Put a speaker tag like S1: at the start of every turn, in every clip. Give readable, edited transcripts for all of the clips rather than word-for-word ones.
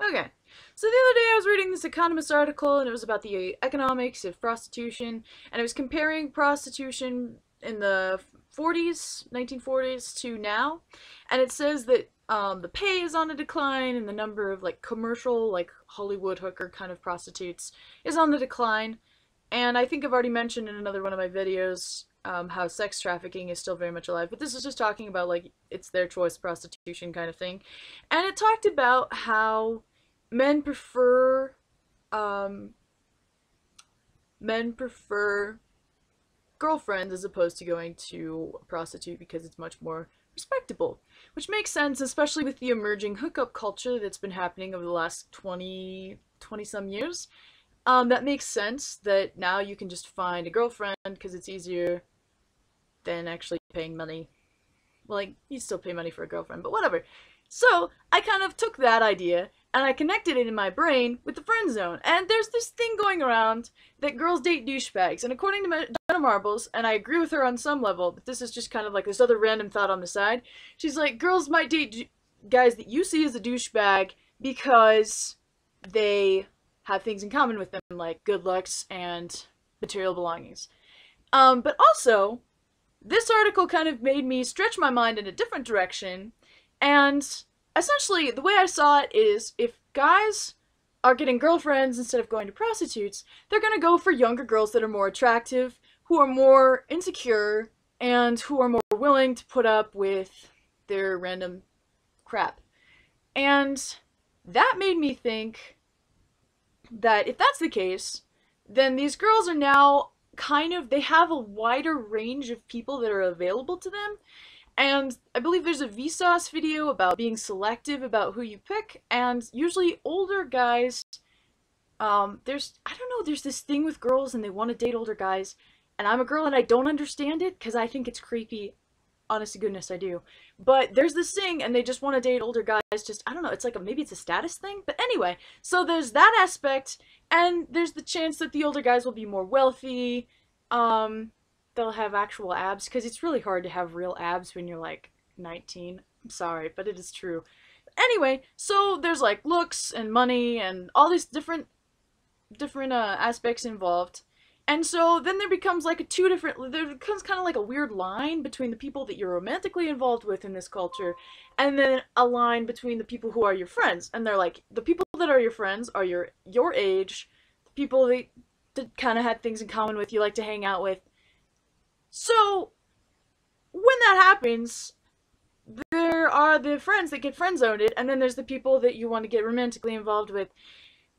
S1: Okay, so the other day I was reading this Economist article, and it was about the economics of prostitution, and it was comparing prostitution in the 40s, 1940s to now, and it says that the pay is on a decline, and the number of like commercial, like Hollywood hooker kind of prostitutes is on the decline, and I think I've already mentioned in another one of my videos how sex trafficking is still very much alive, but this is just talking about like it's their choice prostitution kind of thing. And it talked about how men prefer um, men prefer girlfriends as opposed to going to a prostitute because it's much more respectable, which makes sense, especially with the emerging hookup culture that's been happening over the last 20 some years. That makes sense that now you can just find a girlfriend because it's easier than actually paying money. Well, like, you still pay money for a girlfriend, but whatever. So, I kind of took that idea and I connected it in my brain with the friend zone. And there's this thing going around that girls date douchebags. And according to Jenna Marbles, and I agree with her on some level, but this is just kind of like this other random thought on the side. She's like, girls might date guys that you see as a douchebag because they have things in common with them, like good looks and material belongings. But also, this article kind of made me stretch my mind in a different direction, and essentially, the way I saw it is if guys are getting girlfriends instead of going to prostitutes, they're gonna go for younger girls that are more attractive, who are more insecure, and who are more willing to put up with their random crap. And that made me think that if that's the case, then these girls are now they have a wider range of people that are available to them. And I believe there's a Vsauce video about being selective about who you pick, and usually older guys, I don't know, there's this thing with girls and they want to date older guys, and I'm a girl and I don't understand it because I think it's creepy. Honest to goodness, I do. But there's this thing, and they just want to date older guys. Just, I don't know, it's like maybe it's a status thing? But anyway, so there's that aspect, and there's the chance that the older guys will be more wealthy. They'll have actual abs, because it's really hard to have real abs when you're like 19. I'm sorry, but it is true. Anyway, so there's like looks and money and all these different aspects involved. And so then there becomes like there becomes kind of like a weird line between the people that you're romantically involved with in this culture, and then a line between the people who are your friends. And they're like, the people that are your friends are your age, the people that kind of had things in common with, you like to hang out with. So, when that happens, there are the friends that get friend-zoned, and then there's the people that you want to get romantically involved with.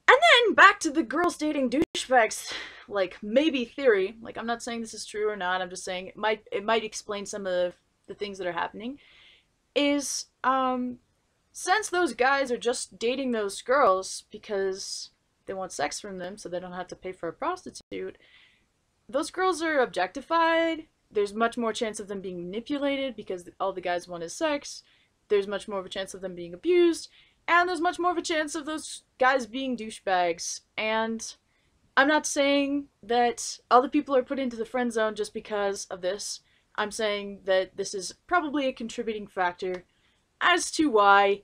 S1: And then, back to the girls dating douchebags, like, maybe theory. Like, I'm not saying this is true or not, I'm just saying it might explain some of the things that are happening. Is, since those guys are just dating those girls because they want sex from them so they don't have to pay for a prostitute, those girls are objectified. There's much more chance of them being manipulated because all the guys want is sex. There's much more of a chance of them being abused. And there's much more of a chance of those guys being douchebags. And I'm not saying that other people are put into the friend zone just because of this. I'm saying that this is probably a contributing factor as to why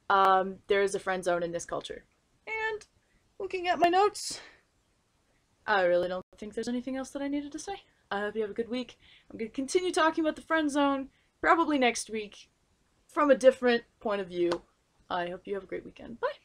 S1: there is a friend zone in this culture. And looking at my notes, I really don't think there's anything else that I needed to say. I hope you have a good week. I'm going to continue talking about the friend zone, probably next week, from a different point of view. I hope you have a great weekend. Bye!